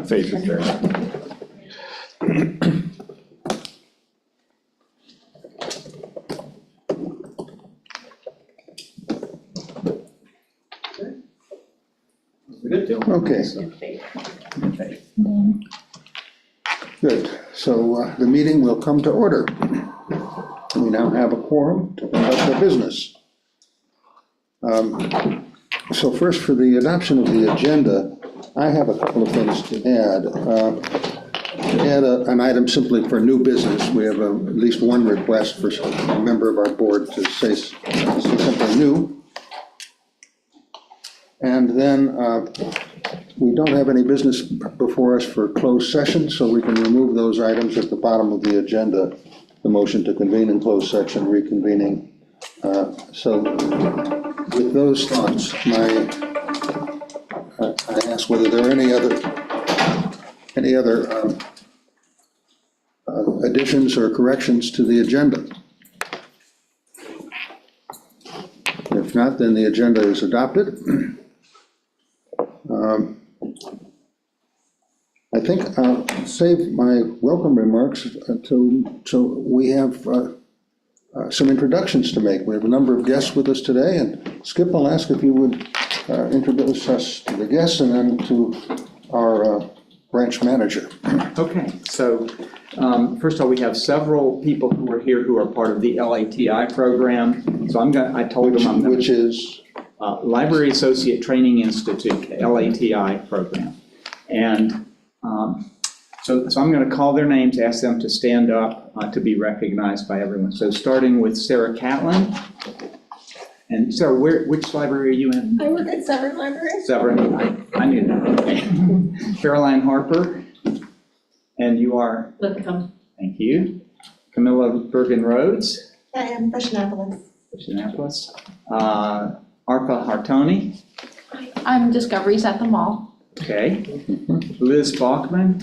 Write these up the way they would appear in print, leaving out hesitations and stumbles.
Faith is there. Okay, good. So the meeting will come to order. We now have a quorum to conduct our business. So first, for the adoption of the agenda, I have a couple of things to add. An item simply for new business. We have at least one request for a member of our board to say something new. And then we don't have any business before us for closed session, so we can remove those items at the bottom of the agenda. The motion to convene in closed session, reconvening. So with those thoughts, I ask whether there are any other additions or corrections to the agenda. If not, then the agenda is adopted. I think I'll save my welcome remarks so we have some introductions to make. We have a number of guests with us today, and Skip, I'll ask if you would introduce us to the guests and then to our branch manager. Okay, so first of all, we have several people who are here who are part of the LATI program. So I told them I'm going Which is? Library Associate Training Institute, LATI program. And so I'm going to call their names, ask them to stand up to be recognized by everyone. So starting with Sarah Catlin. And Sarah, which library are you in? I work at Severn Library. Severn, I knew that. Okay. Caroline Harper. And you are? Lipcomb. Thank you. Camilla Bergen Rhodes. I am Annapolis. Annapolis. Arpa Hartoni. I'm Discoveries at the Mall. Okay. Liz Bachman.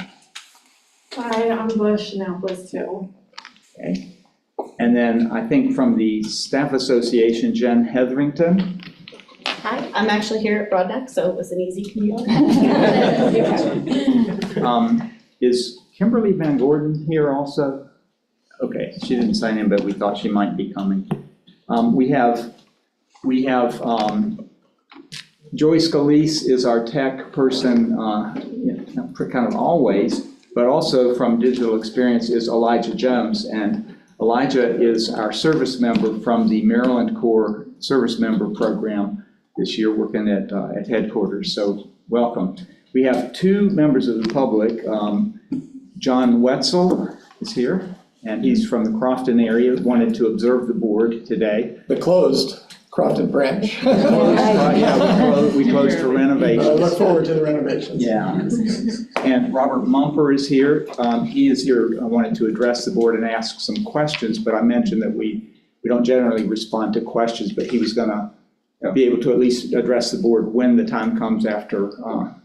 Hi, I'm Bush, Annapolis too. Okay. And then I think from the Staff Association, Jen Hetherington. Hi, I'm actually here at Broadneck, so it was an easy commute. Is Kimberly Van Gordon here also? Okay, she didn't sign in, but we thought she might be coming. We have Joyce Scalise is our tech person, kind of always, but also from Digital Experience is Elijah Jones. And Elijah is our service member from the Maryland Corps Service Member Program this year, working at headquarters. So welcome. We have two members of the public. John Wetzel is here, and he's from the Crofton area, wanted to observe the board today. The closed Crofton branch. Yeah, we closed for renovations. I look forward to the renovations. Yeah. And Robert Mumford is here. He is here, I wanted to address the board and ask some questions, but I mentioned that we don't generally respond to questions, but he was gonna be able to at least address the board when the time comes after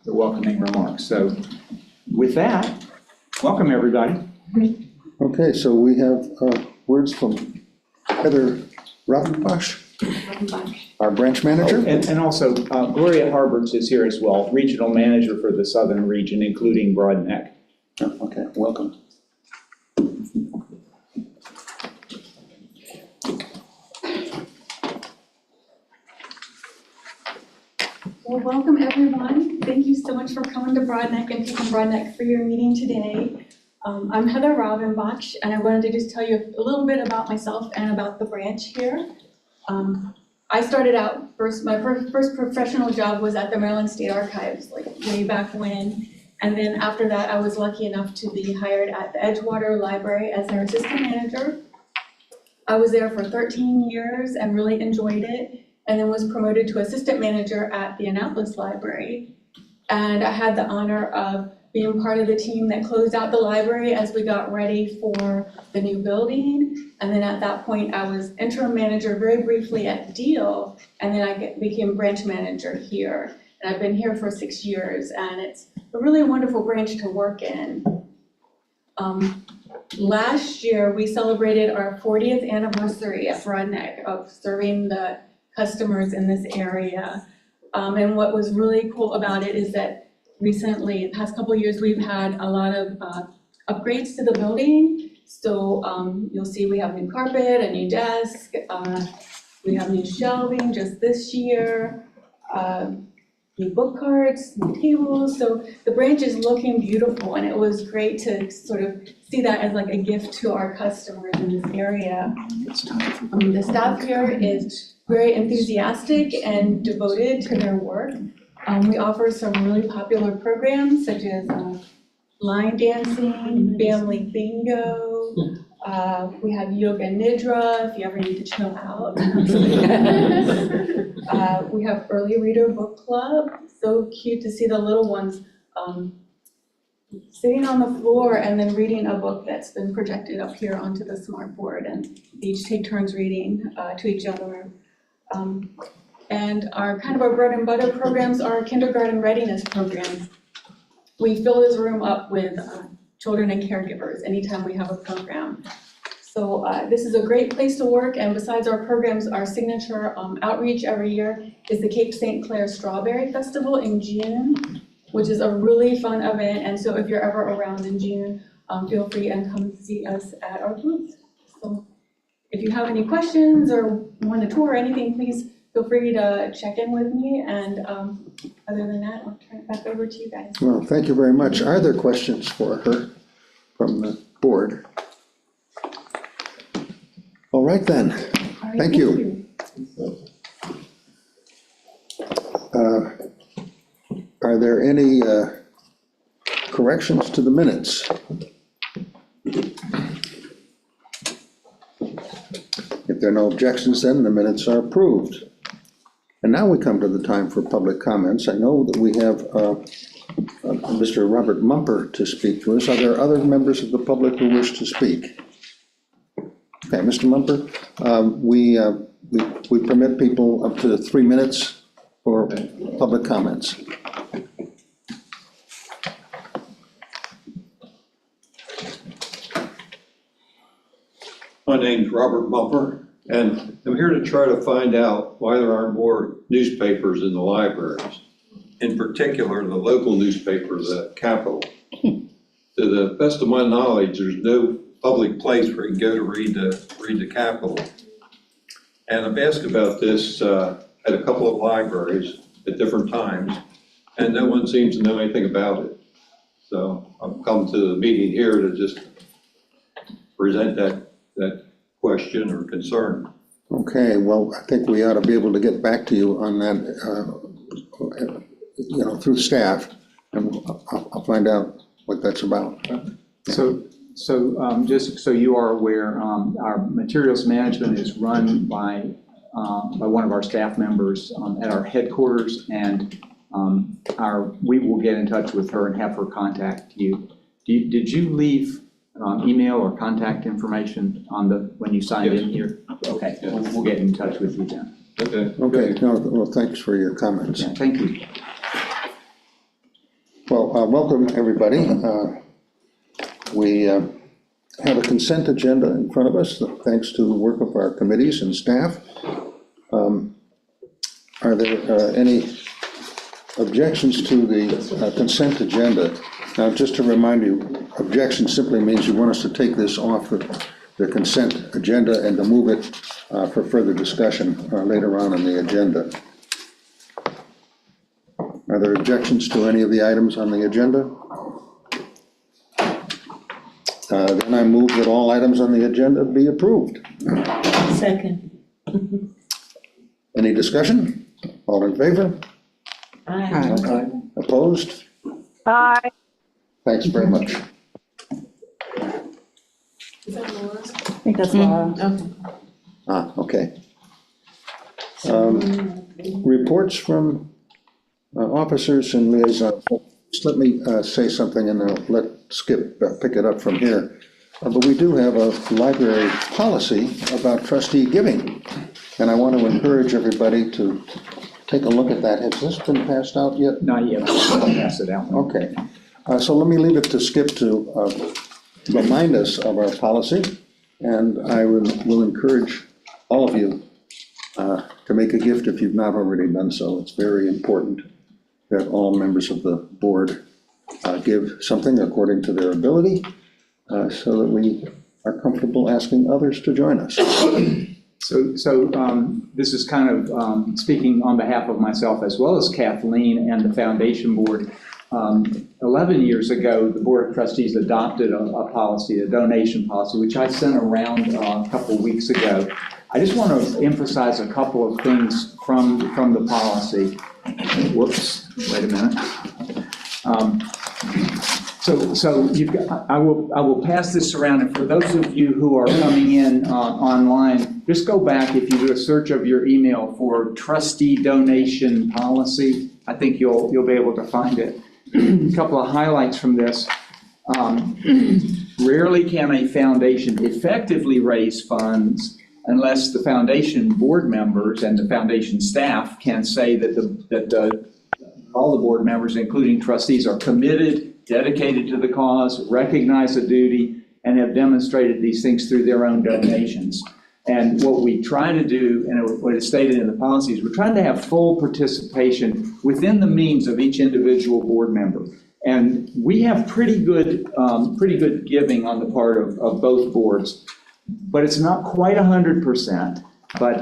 the welcoming remarks. So with that, welcome everybody. Okay, so we have words from Heather Rothenbosch, our branch manager. And also Gloria Harberts is here as well, regional manager for the southern region, including Broadneck. Okay, welcome. Well, welcome everyone. Thank you so much for coming to Broadneck and taking Broadneck for your meeting today. I'm Heather Rothenbosch, and I wanted to just tell you a little bit about myself and about the branch here. I started out my first professional job was at the Maryland State Archives, like way back when. And then after that, I was lucky enough to be hired at the Edgewater Library as their assistant manager. I was there for 13 years and really enjoyed it, and then was promoted to assistant manager at the Annapolis Library. And I had the honor of being part of the team that closed out the library as we got ready for the new building. And then at that point, I was interim manager very briefly at Deal, and then I became branch manager here. And I've been here for 6 years, and it's a really wonderful branch to work in. Last year, we celebrated our 40th anniversary at Broadneck of serving the customers in this area. And what was really cool about it is that recently, the past couple of years, we've had a lot of upgrades to the building. So you'll see we have new carpet, a new desk, we have new shelving just this year, new book carts, new tables. So the branch is looking beautiful, and it was great to sort of see that as like a gift to our customers in this area. The staff here is very enthusiastic and devoted to their work. We offer some really popular programs such as line dancing, family bingo. We have yoga nidra if you ever need to chill out. We have early reader book club. So cute to see the little ones sitting on the floor and then reading a book that's been projected up here onto the smart board, and they each take turns reading to each other. And our kind of our bread and butter programs are kindergarten readiness programs. We fill this room up with children and caregivers anytime we have a program. So this is a great place to work, and besides our programs, our signature outreach every year is the Cape St. Clair Strawberry Festival in June, which is a really fun event. And so if you're ever around in June, feel free and come see us at our booth. So if you have any questions or want a tour or anything, please feel free to check in with me. And other than that, I'll turn it back over to you guys. Well, thank you very much. Are there questions for her from the board? All right then, All right, thank you. Are there any corrections to the minutes? If there are no objections, then the minutes are approved. And now we come to the time for public comments. I know that we have Mr. Robert Mumper to speak to us. Are there other members of the public who wish to speak? Okay, Mr. Mumper, we permit people up to 3 minutes for public comments. My name's Robert Mumper, and I'm here to try to find out why there aren't more newspapers in the libraries. In particular, the local newspapers at Capitol. To the best of my knowledge, there's no public place where you can go to read the Capitol. And I've asked about this at a couple of libraries at different times, and no one seems to know anything about it. So I've come to the meeting here to just present that question or concern. Okay, well, I think we ought to be able to get back to you on that, through staff, and I'll find out what that's about. So just so you are aware, our materials management is run by one of our staff members at our headquarters, and we will get in touch with her and have her contact you. Did you leave email or contact information when you signed in here? Okay, we'll get in touch with you then. Okay, well, thanks for your comments. Yeah, thank you. Well, welcome, everybody. We have a consent agenda in front of us, thanks to the work of our committees and staff. Are there any objections to the consent agenda? Now, just to remind you, objection simply means you want us to take this off the consent agenda and to move it for further discussion later on in the agenda. Are there objections to any of the items on the agenda? Then I move that all items on the agenda be approved. Second. Any discussion? All in favor? Aye. Opposed? Aye. Thanks very much. Is that Laura? I think that's Laura. Okay. Reports from officers and liaisons. Just let me say something and I'll let Skip pick it up from here. But we do have a library policy about trustee giving. And I want to encourage everybody to take a look at that. Has this been passed out yet? Not yet, I'll pass it out. Okay. So let me leave it to Skip to remind us of our policy. And I will encourage all of you to make a gift if you've not already done so. It's very important. that all members of the board give something according to their ability, so that we are comfortable asking others to join us. So this is kind of speaking on behalf of myself as well as Kathleen and the foundation board. 11 years ago, the Board of Trustees adopted a policy, a donation policy, which I sent around a couple of weeks ago. I just want to emphasize a couple of things from the policy. Whoops, wait a minute. So you've got, I will pass this around, and for those of you who are coming in online, just go back, if you do a search of your email for trustee donation policy, I think you'll be able to find it. A couple of highlights from this. Rarely can a foundation effectively raise funds unless the foundation board members and the foundation staff can say that all the board members, including trustees, are committed, dedicated to the cause, recognize the duty, and have demonstrated these things through their own donations. And what we try to do, and what is stated in the policy, is we're trying to have full participation within the means of each individual board member. And we have pretty good giving on the part of both boards, but it's not quite 100%. But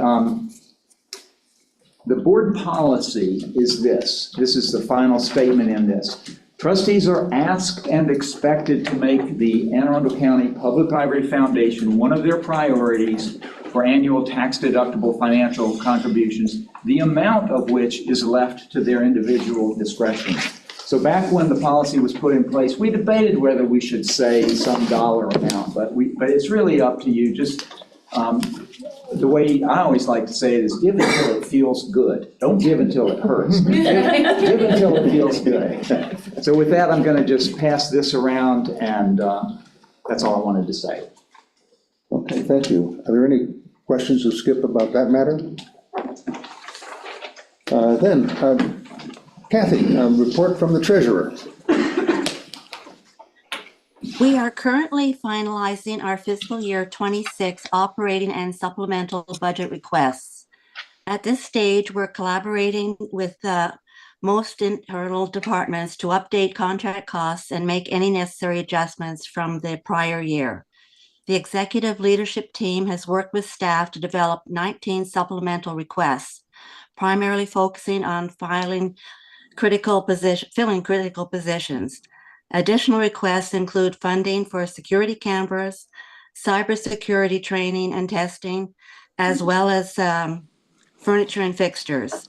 the board policy is this. This is the final statement in this. Trustees are asked and expected to make the Anne Arundel County Public Library Foundation one of their priorities for annual tax-deductible financial contributions, the amount of which is left to their individual discretion. So back when the policy was put in place, we debated whether we should say some dollar amount, but it's really up to you. Just the way I always like to say it is, give until it feels good. Don't give until it hurts. Give until it feels good. So with that, I'm going to just pass this around, and that's all I wanted to say. Okay, thank you. Are there any questions of Skip about that matter? Then, Kathy, a report from the treasurer. We are currently finalizing our fiscal year 26 operating and supplemental budget requests. At this stage, we're collaborating with most internal departments to update contract costs and make any necessary adjustments from the prior year. The executive leadership team has worked with staff to develop 19 supplemental requests, primarily focusing on filling critical positions. Additional requests include funding for security cameras, cybersecurity training and testing, as well as furniture and fixtures.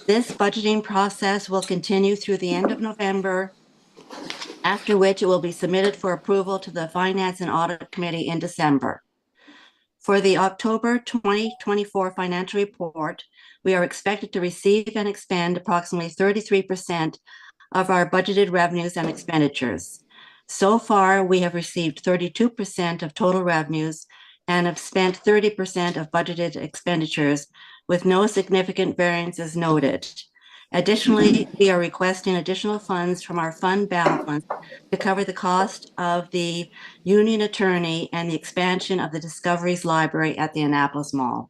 This budgeting process will continue through the end of November, after which it will be submitted for approval to the Finance and Audit Committee in December. For the October 2024 financial report, we are expected to receive and expend approximately 33% of our budgeted revenues and expenditures. So far, we have received 32% of total revenues and have spent 30% of budgeted expenditures, with no significant variances noted. Additionally, we are requesting additional funds from our fund balance to cover the cost of the union attorney and the expansion of the Discoveries Library at the Annapolis Mall.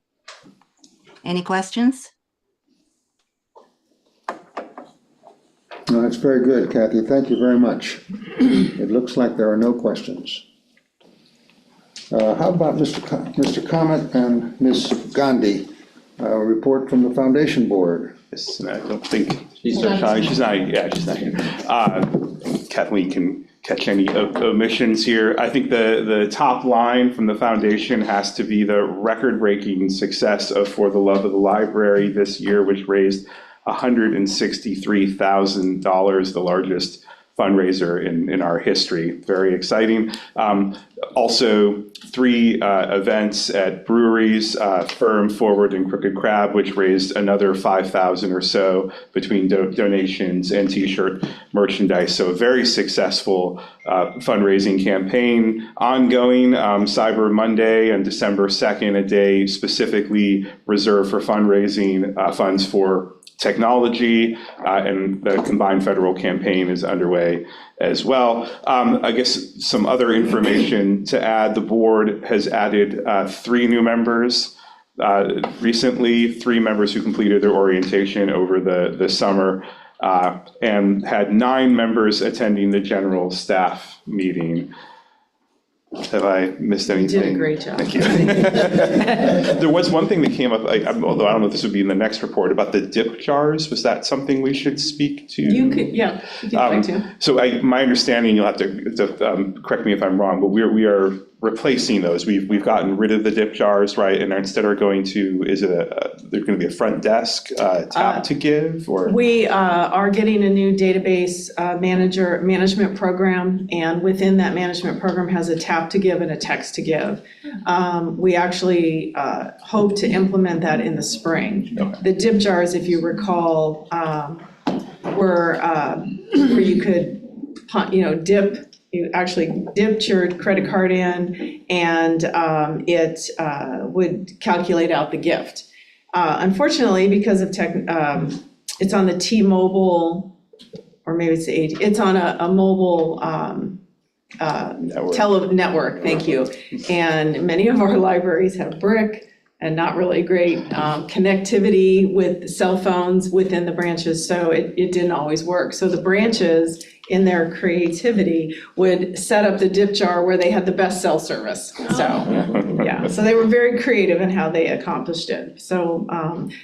Any questions? No, that's very good, Kathy. Thank you very much. It looks like there are no questions. How about Mr. Comet and Ms. Gandhi? A report from the foundation board. Yes, I don't think she's not. She's not here. Kathleen can catch any omissions here. I think the top line from the foundation has to be the record-breaking success of For the Love of the Library this year, which raised $163,000, the largest fundraiser in our history. Very exciting. Also, 3 events at breweries, Firm, Forward, and Crooked Crab, which raised another $5,000 or so between donations and T-shirt merchandise. So a very successful fundraising campaign. Ongoing, Cyber Monday and December 2nd, a day specifically reserved for fundraising funds for technology, and the combined federal campaign is underway as well. I guess some other information to add: the board has added 3 new members recently, 3 members who completed their orientation over the summer. and had 9 members attending the general staff meeting. Have I missed anything? You did a great job. Thank you. There was one thing that came up, although I don't know if this would be in the next report, about the dip jars. Was that something we should speak to? You could, yeah, if you'd like to. So my understanding, you'll have to correct me if I'm wrong, but we are replacing those. We've gotten rid of the dip jars, right? And instead are going to, is it there's going to be a front desk tap to give, or? We are getting a new database management program, and within that management program has a tap to give and a text to give. We actually hope to implement that in the spring. Okay. The dip jars, if you recall, were where you could, dip. You actually dipped your credit card in, and it would calculate out the gift. Unfortunately, because of it's on the T-Mobile, or maybe it's the it's on a mobile network. Thank you. And many of our libraries have brick and not really great connectivity with cell phones within the branches, so it didn't always work. So the branches, in their creativity, would set up the dip jar where they had the best cell service. So, yeah, so they were very creative in how they accomplished it. So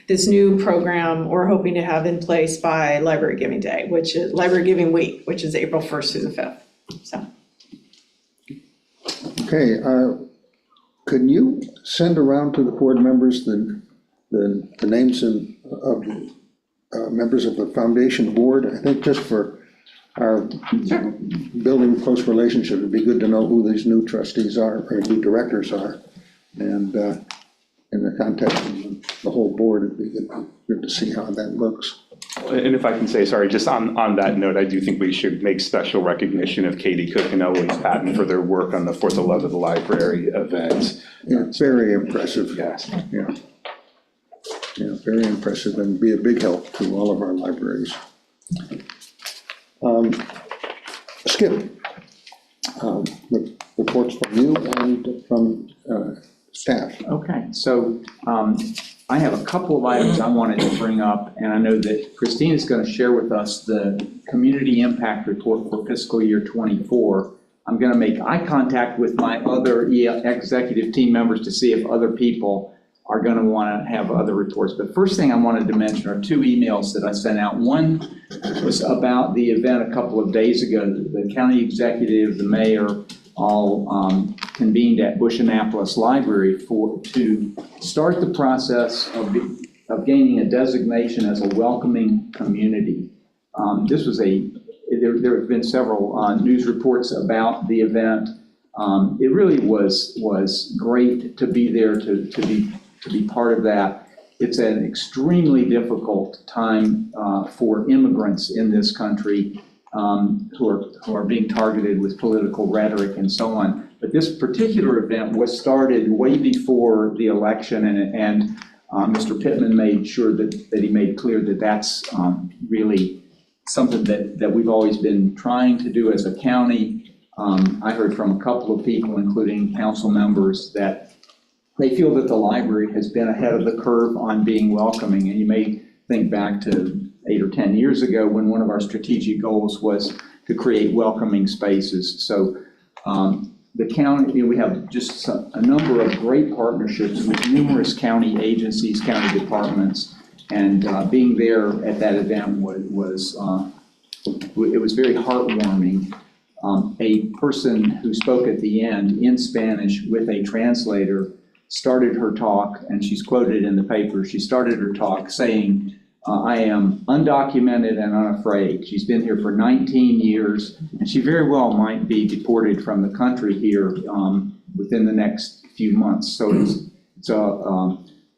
this new program we're hoping to have in place by Library Giving Day, which is Library Giving Week, which is April 1st through the 5th. So. Okay, could you send around to the board members the names of members of the foundation board? I think just for our building close relationship, it'd be good to know who these new trustees are, or new directors are. And in the context of the whole board, it'd be good to see how that looks. And if I can say, sorry, just on that note, I do think we should make special recognition of Katie Cook and Eloise Patton for their work on the 4th of Love of the Library event. Yeah, it's very impressive. Yes. Yeah. Yeah, very impressive, and be a big help to all of our libraries. Skip, reports from you and from staff. Okay, so I have a couple of items I wanted to bring up, and I know that Christine is going to share with us the Community Impact Report for fiscal year '24. I'm going to make eye contact with my other executive team members to see if other people are going to want to have other reports. But first thing I wanted to mention are 2 emails that I sent out. One was about the event a couple of days ago. The county executive, the mayor, all convened at Bush Annapolis Library to start the process of gaining a designation as a welcoming community. This was there have been several news reports about the event. It really was great to be there, to be part of that. It's an extremely difficult time for immigrants in this country who are being targeted with political rhetoric and so on. But this particular event was started way before the election, and Mr. Pittman made sure that he made clear that that's really something that we've always been trying to do as a county. I heard from a couple of people, including council members, that they feel that the library has been ahead of the curve on being welcoming. And you may think back to 8 or 10 years ago when one of our strategic goals was to create welcoming spaces. So the county, we have just a number of great partnerships with numerous county agencies, county departments, and being there at that event was very heartwarming. A person who spoke at the end in Spanish with a translator started her talk, and she's quoted in the paper. She started her talk saying, I am undocumented and unafraid. She's been here for 19 years, and she very well might be deported from the country here within the next few months. So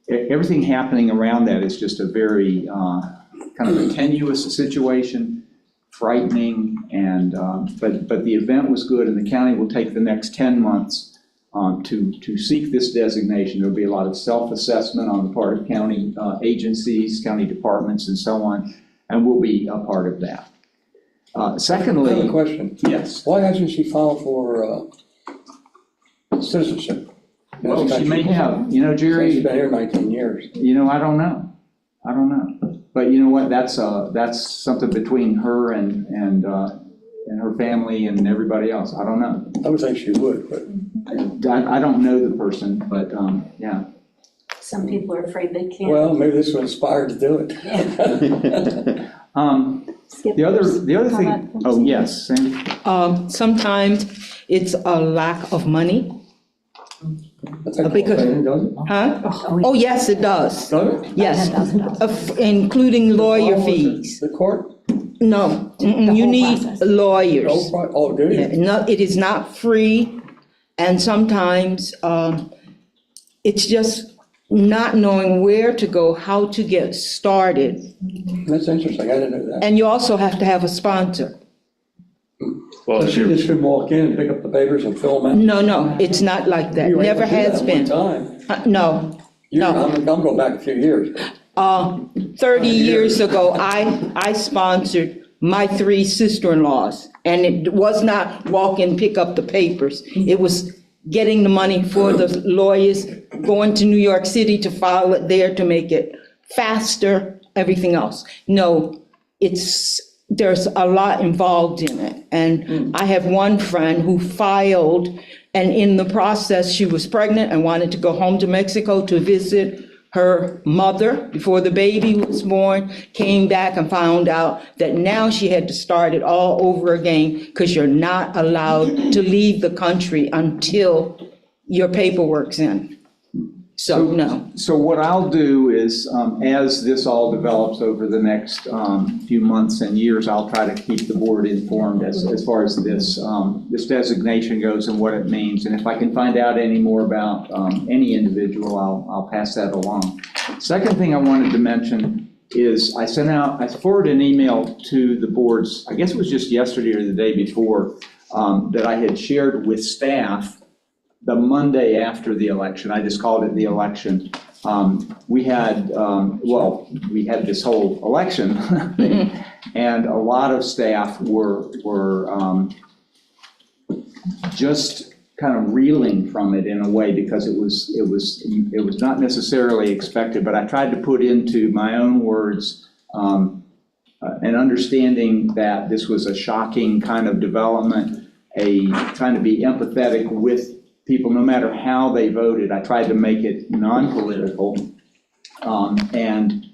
everything happening around that is just a very kind of a tenuous situation, frightening, and but the event was good, and the county will take the next 10 months to seek this designation. There'll be a lot of self-assessment on the part of county agencies, county departments, and so on, and we'll be a part of that. Secondly, I have a question. Yes. Why hasn't she filed for citizenship? Well, she may have. You know, Jerry. She's been here 19 years. You know, I don't know. But you know what, that's something between her and her family and everybody else. I don't know. I would think she would, but I don't know the person, but, yeah. Some people are afraid they can't. well, maybe this will inspire to do it. Skip, The other thing, comment from oh, yes, Sandy? Sometimes it's a lack of money, That's a Because- thing, doesn't it? huh? Oh, yes, it does, Does it? yes, $10,000. including lawyer Oh, fees. The court? No, The you whole need process. lawyers. Oh, do you? No, it is not free, and sometimes it's just not knowing where to go, how to get started. That's interesting, I didn't know that. And you also have to have a sponsor. Well, So if she you're- just could walk in and pick up the papers and fill them out? No, it's not like that, You were able never to do has that been. one time. No, No. no. I'm going back a few years. 30 years ago, I sponsored my 3 sister-in-laws, and it was not walk and pick up the papers. It was getting the money for the lawyers, going to New York City to file it there to make it faster, everything else. No, there's a lot involved in it. And I have one friend who filed, and in the process, she was pregnant and wanted to go home to Mexico to visit her mother before the baby was born, came back and found out that now she had to start it all over again because you're not allowed to leave the country until your paperwork's in. So, no. So what I'll do is, as this all develops over the next few months and years, I'll try to keep the board informed as far as this designation goes and what it means. And if I can find out any more about any individual, I'll pass that along. Second thing I wanted to mention is I forwarded an email to the boards, I guess it was just yesterday or the day before, that I had shared with staff the Monday after the election. I just called it the election. We had this whole election thing, and a lot of staff were just kind of reeling from it in a way because it was not necessarily expected, but I tried to put into my own words an understanding that this was a shocking kind of development, trying to be empathetic with people, no matter how they voted. I tried to make it non-political. And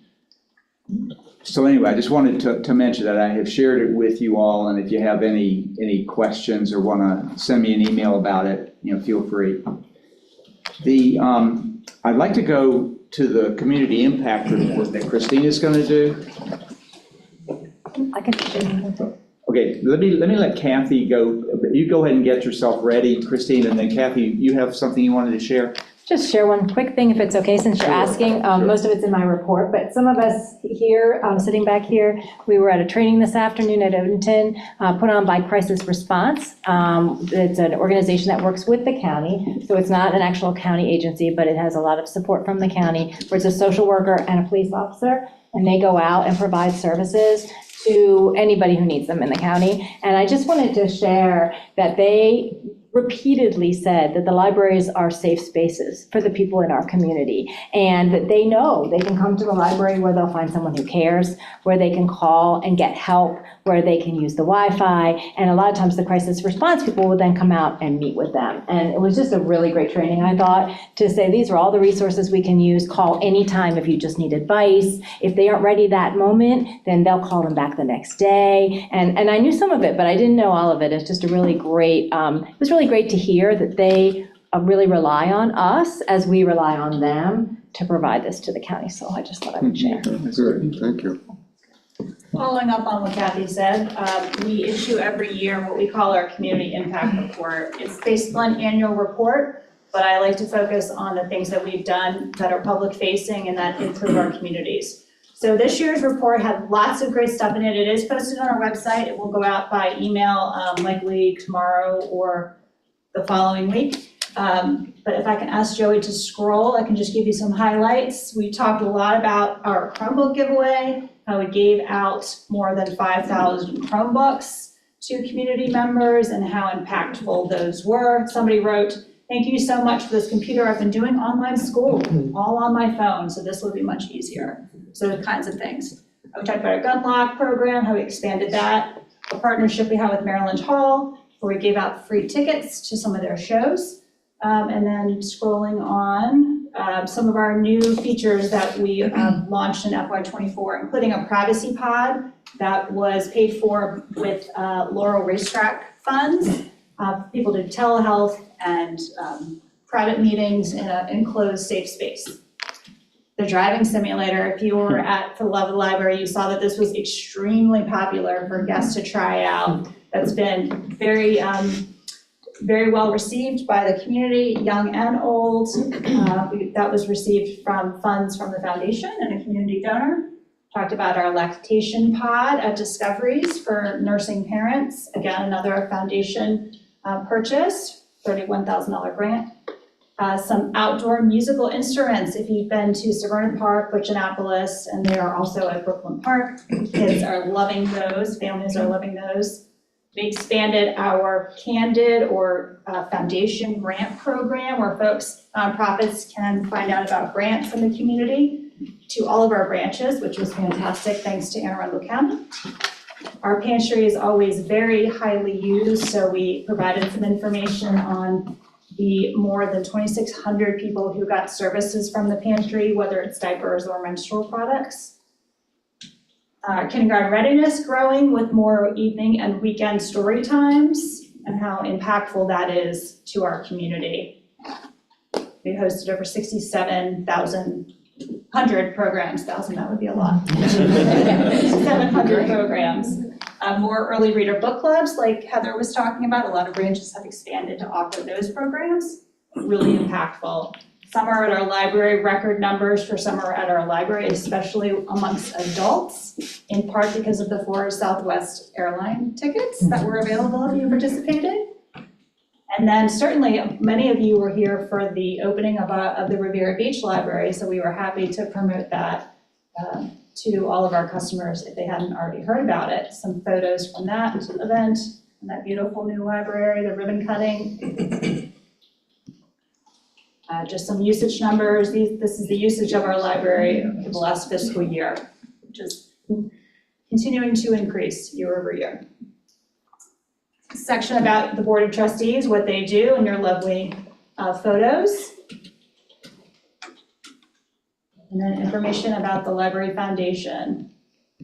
so anyway, I just wanted to mention that I have shared it with you all, and if you have any questions or want to send me an email about it, feel free. I'd like to go to the community impact report that Christina's going to do. I can. Okay, let me let Kathy go. You go ahead and get yourself ready, Christine, and then Kathy, you have something you wanted to share? Just share one quick thing if it's okay, since you're asking. Most of it's in my report, but some of us here, sitting back here, we were at a training this afternoon at Evanston, put on by Crisis Response. It's an organization that works with the county, so it's not an actual county agency, but it has a lot of support from the county, where it's a social worker and a police officer, and they go out and provide services to anybody who needs them in the county. And I just wanted to share that they repeatedly said that the libraries are safe spaces for the people in our community, and that they know they can come to the library where they'll find someone who cares, where they can call and get help, where they can use the Wi-Fi, and a lot of times the crisis response people would then come out and meet with them. And it was just a really great training, I thought, to say these are all the resources we can use. Call anytime if you just need advice. If they aren't ready that moment, then they'll call them back the next day. And I knew some of it, but I didn't know all of it. It's just a really great, it was really great to hear that they really rely on us as we rely on them to provide this to the county. So I just thought I would share. Good, thank you. Following up on what Kathy said, we issue every year what we call our community impact report. It's basically an annual report, but I like to focus on the things that we've done that are public facing and that improve our communities. So this year's report had lots of great stuff in it. It is posted on our website. It will go out by email likely tomorrow or the following week. But if I can ask Joey to scroll, I can just give you some highlights. We talked a lot about our Chromebook giveaway, how we gave out more than 5,000 Chromebooks to community members and how impactful those were. Somebody wrote, "Thank you so much for this computer. I've been doing online school all on my phone, so this will be much easier." So the kinds of things. We talked about our gun lock program, how we expanded that, a partnership we have with Maryland Hall, where we gave out free tickets to some of their shows. And then scrolling on, some of our new features that we launched in FY24, including a privacy pod that was paid for with Laurel Racetrack funds, people do telehealth and private meetings in an enclosed safe space. The driving simulator, if you were at the Love Library, you saw that this was extremely popular for guests to try out. That's been very well received by the community, young and old. That was received from funds from the foundation and a community donor. Talked about our lactation pod at Discoveries for nursing parents. Again, another foundation purchase, $31,000 grant. Some outdoor musical instruments. If you've been to Severna Park, Butch-Annapolis, and they are also at Brooklyn Park, kids are loving those, families are loving those. We expanded our Candid or foundation grant program where folks, nonprofits can find out about grants in the community to all of our branches, which was fantastic, thanks to Anne Arundel County. Our pantry is always very highly used, so we provided some information on the more than 2,600 people who got services from the pantry, whether it's diapers or menstrual products. Kindergarten readiness growing with more evening and weekend story times and how impactful that is to our community. We hosted over 67,100 programs, 1,000, that would be a lot. 700 programs. More early reader book clubs, like Heather was talking about. A lot of branches have expanded to offer those programs. Really impactful. Some are at our library, record numbers for some are at our library, especially amongst adults, in part because of the 4 Southwest airline tickets that were available if you participated. And then certainly many of you were here for the opening of the Riviera Beach Library, so we were happy to promote that to all of our customers if they hadn't already heard about it. Some photos from that event and that beautiful new library, the ribbon cutting. Just some usage numbers. This is the usage of our library for the last fiscal year, which is continuing to increase year over year. Section about the Board of Trustees, what they do, and your lovely photos. And then information about the Library Foundation,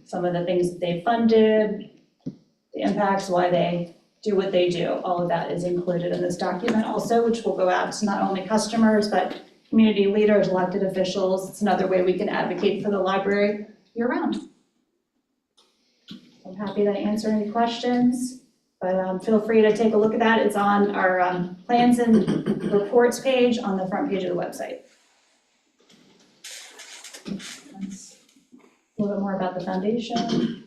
some of the things that they funded, the impacts, why they do what they do. All of that is included in this document also, which will go out to not only customers, but community leaders, elected officials. It's another way we can advocate for the library year-round. I'm happy to answer any questions, but feel free to take a look at that. It's on our plans and reports page on the front page of the website. That's a little bit more about the foundation.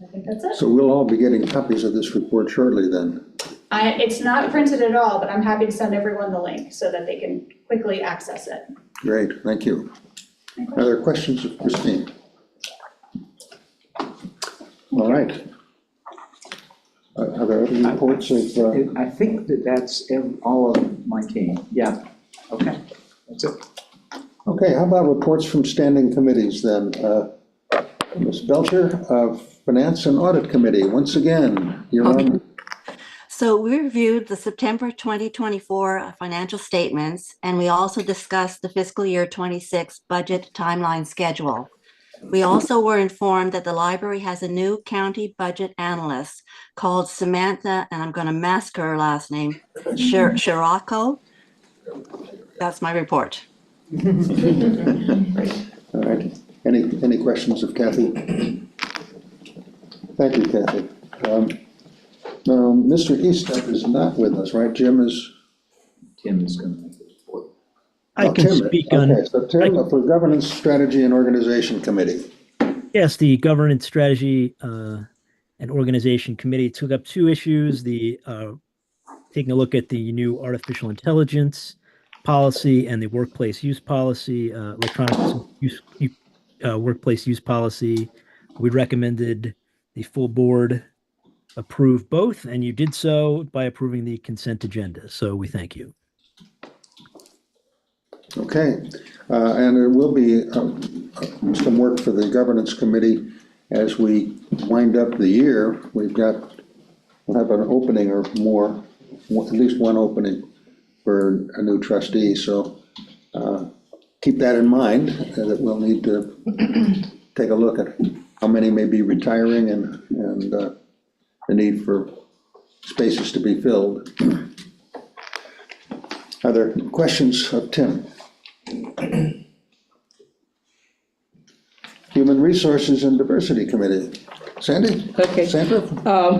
I think that's it. So we'll all be getting copies of this report shortly then. It's not printed at all, but I'm happy to send everyone the link so that they can quickly access it. Great, thank you. Are there questions of Christine? All right. Are there other reports of? I think that's all of my team. Yeah, okay, that's it. Okay, how about reports from standing committees then? Ms. Belcher of Finance and Audit Committee, once again, you're on. So we reviewed the September 2024 financial statements, and we also discussed the fiscal year 26 budget timeline schedule. We also were informed that the library has a new county budget analyst called Samantha, and I'm going to mask her last name, Shirako. That's my report. All right, any questions of Kathy? Thank you, Kathy. Mr. Eastup is not with us, right? Tim is going to make the report. I can Tim, speak on. Okay, so Tim for Governance Strategy and Organization Committee. Yes, the Governance Strategy and Organization Committee took up 2 issues, the taking a look at the new artificial intelligence policy and the workplace use policy, electronic use, workplace use policy. We recommended the full board approve both, and you did so by approving the consent agenda. So we thank you. Okay, and there will be some work for the governance committee as we wind up the year. We'll have an opening or more, at least one opening for a new trustee, so keep that in mind, that we'll need to take a look at how many may be retiring and the need for spaces to be filled. Are there questions of Tim? Human Resources and Diversity Committee. Sandy? Okay. Sandra?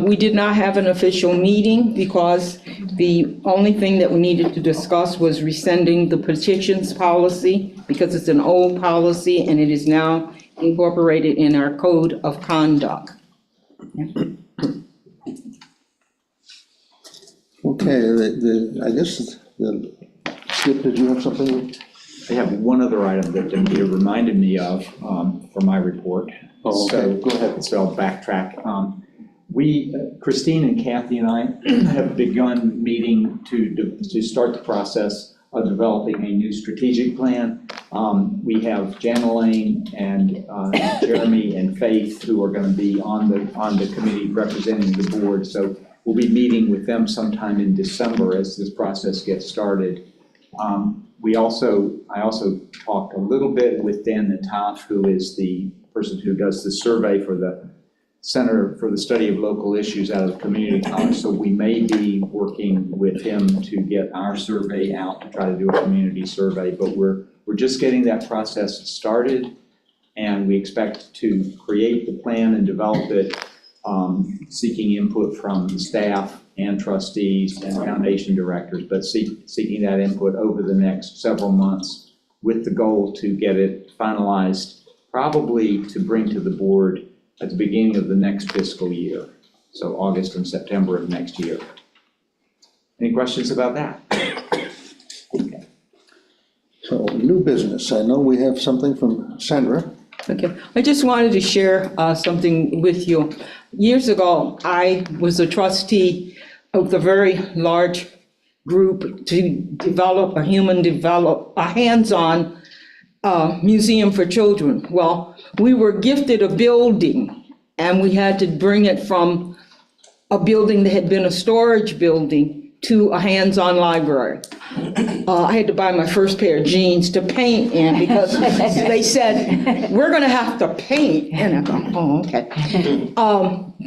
We did not have an official meeting because the only thing that we needed to discuss was rescinding the petitions policy because it's an old policy and it is now incorporated in our code of conduct. Okay, I guess, Skip, did you have something? I have one other item that Anita reminded me of for my report. Oh, okay, go ahead. So I'll backtrack. Christine and Kathy and I have begun meeting to start the process of developing a new strategic plan. We have Jan Elaine and Jeremy and Faith who are going to be on the committee representing the board. So we'll be meeting with them sometime in December as this process gets started. I also talked a little bit with Dan Nataf, who is the person who does the survey for the Center for the Study of Local Issues out of the community college. So we may be working with him to get our survey out to try to do a community survey, but we're just getting that process started, and we expect to create the plan and develop it, seeking input from the staff and trustees and foundation directors, but seeking that input over the next several months with the goal to get it finalized, probably to bring to the board at the beginning of the next fiscal year, so August and September of next year. Any questions about that? Okay. So, new business, I know we have something from Sandra. Okay, I just wanted to share something with you. Years ago, I was a trustee of the very large group to develop a hands-on museum for children. Well, we were gifted a building, and we had to bring it from a building that had been a storage building to a hands-on library. I had to buy my first pair of jeans to paint in because they said, we're gonna have to paint. And I go, oh, okay.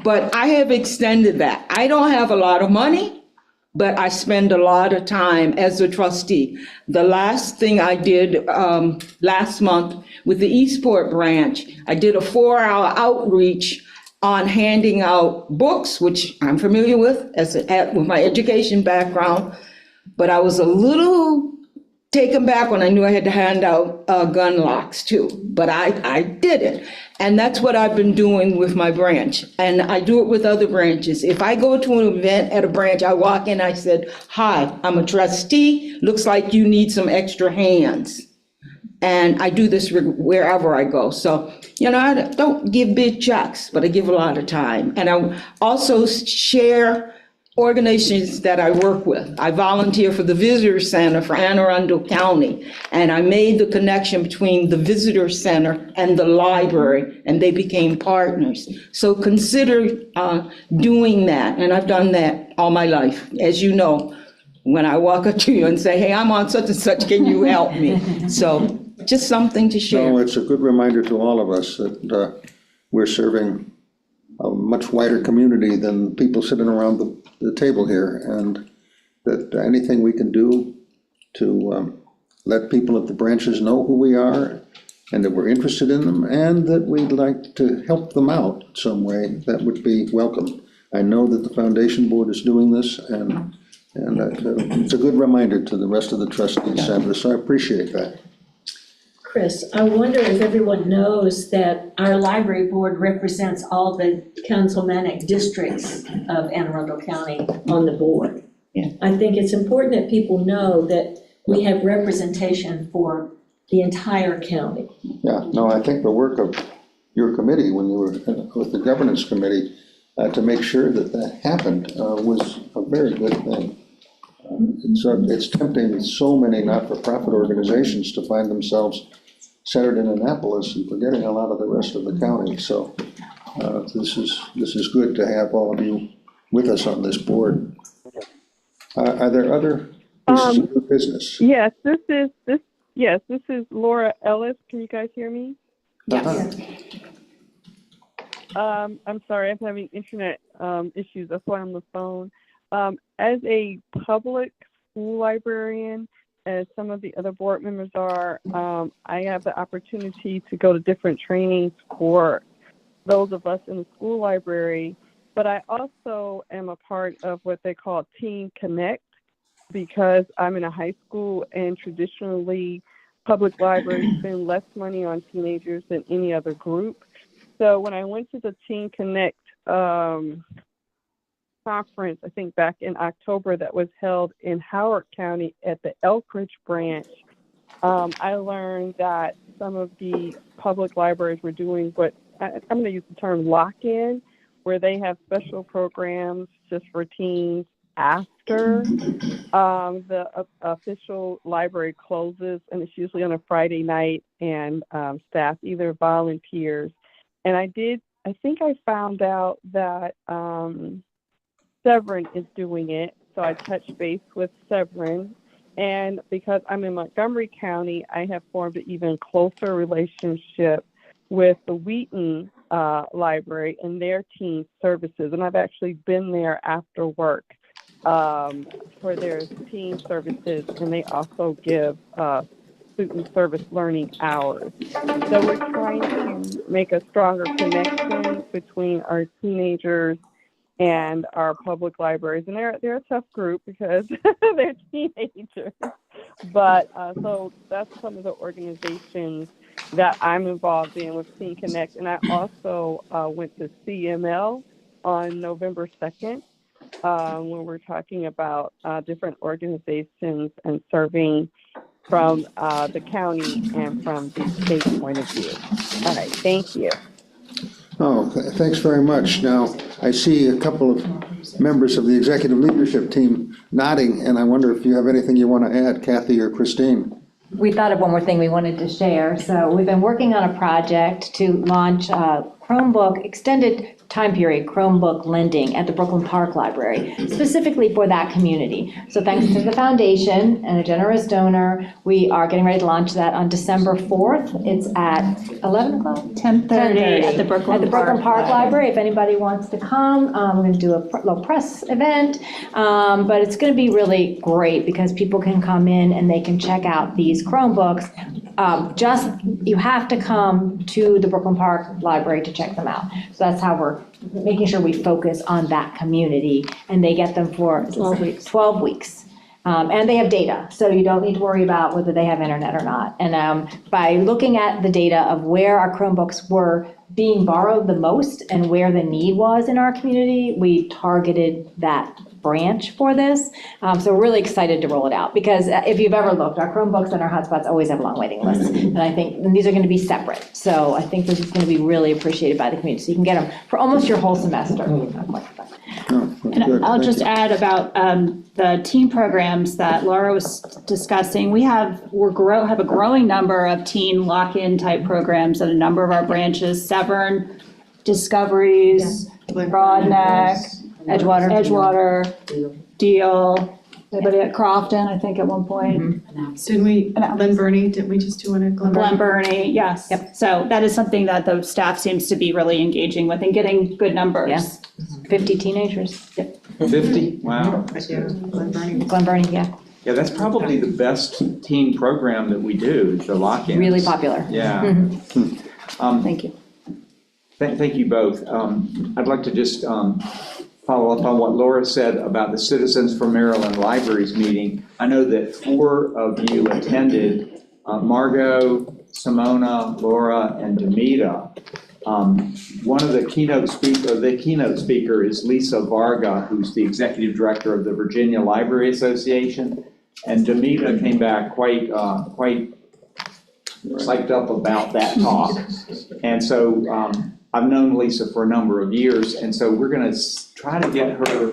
But I have extended that. I don't have a lot of money, but I spend a lot of time as a trustee. The last thing I did last month with the Eastport branch, I did a 4-hour outreach on handing out books, which I'm familiar with with my education background, but I was a little taken back when I knew I had to hand out gun locks too, but I did it. And that's what I've been doing with my branch. And I do it with other branches. If I go to an event at a branch, I walk in, I said, hi, I'm a trustee. Looks like you need some extra hands. And I do this wherever I go. So, I don't give big checks, but I give a lot of time. And I also share organizations that I work with. I volunteer for the Visitor Center for Anne Arundel County, and I made the connection between the Visitor Center and the library, and they became partners. So consider doing that, and I've done that all my life. As you know, when I walk up to you and say, hey, I'm on such and such, can you help me? So just something to share. No, it's a good reminder to all of us that we're serving a much wider community than people sitting around the table here, and that anything we can do to let people at the branches know who we are and that we're interested in them and that we'd like to help them out some way, that would be welcome. I know that the foundation board is doing this, and it's a good reminder to the rest of the trustees, Sandra, so I appreciate that. Chris, I wonder if everyone knows that our library board represents all the councilmanic districts of Anne Arundel County on the board. Yeah. I think it's important that people know that we have representation for the entire county. Yeah, no, I think the work of your committee, when you were with the governance committee, to make sure that that happened was a very good thing. It's tempting so many not-for-profit organizations to find themselves centered in Annapolis and forgetting a lot of the rest of the county. So this is good to have all of you with us on this board. Are there other pieces of new business? Yes, this is Laura Ellis. Can you guys hear me? Yes. I'm sorry, I'm having internet issues. That's why I'm on the phone. As a public school librarian, as some of the other board members are, I have the opportunity to go to different trainings for those of us in the school library, but I also am a part of what they call Teen Connect, because I'm in a high school and traditionally public libraries spend less money on teenagers than any other group. So when I went to the Teen Connect conference, I think back in October, that was held in Howard County at the Elkridge branch, I learned that some of the public libraries were doing what I'm going to use the term lock-in, where they have special programs just for teens after the official library closes, and it's usually on a Friday night, and staff either volunteers. And I think I found out that Severn is doing it, so I touched base with Severn, and because I'm in Montgomery County, I have formed an even closer relationship with the Wheaton Library and their teen services, and I've actually been there after work for their teen services, and they also give student service learning hours. So we're trying to make a stronger connection between our teenagers and our public libraries, and they're a tough group because they're teenagers. But so that's some of the organizations that I'm involved in with Teen Connect, and I also went to CML on November 2nd. When we're talking about different organizations and serving from the county and from the state point of view. All right, thank you. Oh, thanks very much. Now, I see a couple of members of the executive leadership team nodding, and I wonder if you have anything you want to add, Kathy or Christine. We thought of one more thing we wanted to share. So we've been working on a project to launch Chromebook, extended time period Chromebook lending at the Brooklyn Park Library, specifically for that community. So thanks to the foundation and a generous donor, we are getting ready to launch that on December 4th. It's at 11 o'clock? 10:30 at the Brooklyn Park Library. If anybody wants to come, we're going to do a little press event. But it's going to be really great because people can come in and they can check out these Chromebooks. You have to come to the Brooklyn Park Library to check them out. So that's how we're making sure we focus on that community, and they get them for 12 weeks. And they have data, so you don't need to worry about whether they have internet or not. And by looking at the data of where our Chromebooks were being borrowed the most and where the need was in our community, we targeted that branch for this. So we're really excited to roll it out, because if you've ever looked, our Chromebooks and our hotspots always have long waiting lists. And I think these are going to be separate. So I think this is going to be really appreciated by the community. So you can get them for almost your whole semester. And I'll just add about the teen programs that Laura was discussing. We have a growing number of teen lock-in type programs at a number of our branches: Severn, Discoveries, Broadneck, Edgewater, Deal. Anybody at Crofton, I think at one point. Didn't we, Glen Burnie, didn't we just do one at Glen Glen Burnie, yes. Yep. So that is something that the staff seems to be really engaging with and getting good numbers. Yes. 50 teenagers. Yep. 50? Wow. Glen Burnie, yeah. Yeah, that's probably the best teen program that we do, the lock-ins. Really popular. Yeah. Thank you. Thank you both. I'd like to just follow up on what Laura said about the Citizens for Maryland Libraries meeting. I know that 4 of you attended, Margot, Simona, Laura, and Demita. One of the keynote speaker is Lisa Varga, who's the executive director of the Virginia Library Association. And Demita came back quite psyched up about that talk. And so I've known Lisa for a number of years, and so we're going to try to get her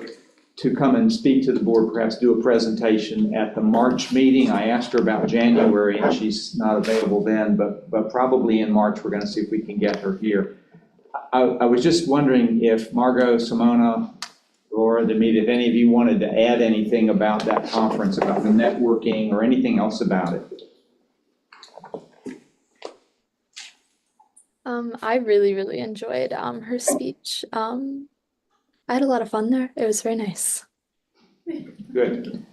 to come and speak to the board, perhaps do a presentation at the March meeting. I asked her about January, and she's not available then, but probably in March, we're going to see if we can get her here. I was just wondering if Margot, Simona, Laura, Demita, if any of you wanted to add anything about that conference, about the networking or anything else about it. I really enjoyed her speech. I had a lot of fun there. It was very nice. Good.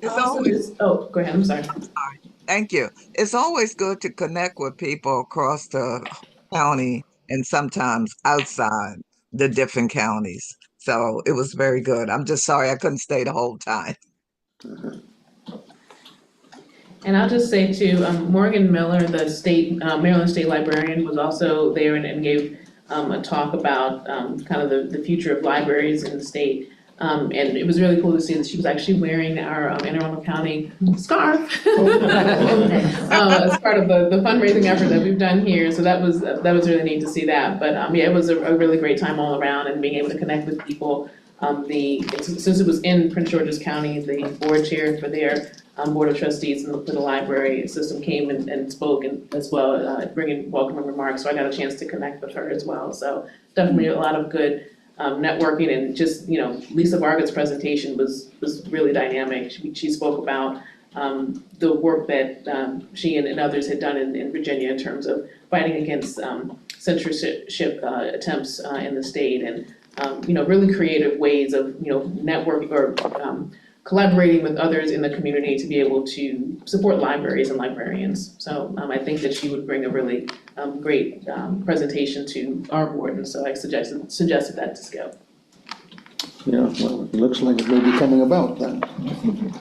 It's always, Oh, go ahead, I'm sorry. thank you. It's always good to connect with people across the county and sometimes outside the different counties. So it was very good. I'm just sorry I couldn't stay the whole time. And I'll just say too, Morgan Miller, the state, Maryland State Librarian, was also there and gave a talk about kind of the future of libraries in the state. And it was really cool to see that she was actually wearing our Anne Arundel County scarf as part of the fundraising effort that we've done here. So that was really neat to see that. But yeah, it was a really great time all around, and being able to connect with people. Since it was in Prince George's County, the board chair for their Board of Trustees and for the library system came and spoke as well, bringing welcoming remarks. So I got a chance to connect with her as well. So definitely a lot of good networking, and just, you know, Lisa Varga's presentation was really dynamic. She spoke about the work that she and others had done in Virginia in terms of fighting against censorship attempts in the state, and you know, really creative ways of, you know, networking or collaborating with others in the community to be able to support libraries and librarians. So I think that she would bring a really great presentation to our board, and so I suggested that to Skip. Yeah, well, it looks like it may be coming about then.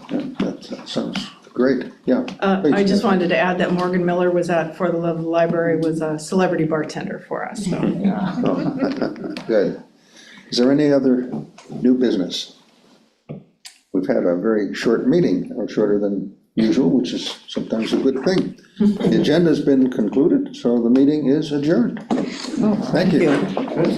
Yeah, that sounds great, yeah. I just wanted to add that Morgan Miller was at For the Love of the Library, was a celebrity bartender for us, so. Good. Is there any other new business? We've had a very short meeting, or shorter than usual, which is sometimes a good thing. The agenda's been concluded, so the meeting is adjourned. Thank you. Thanks,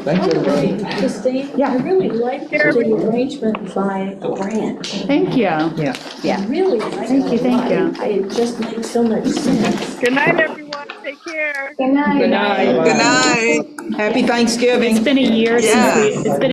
everybody. Christine, I really liked the arrangement by branch. Thank you. Yeah. I really liked Thank you, that. thank you. It just makes so much sense. Good night, everyone. Take care. Good night. Good night. Good night. Happy Thanksgiving. It's been a year since Yes. it's been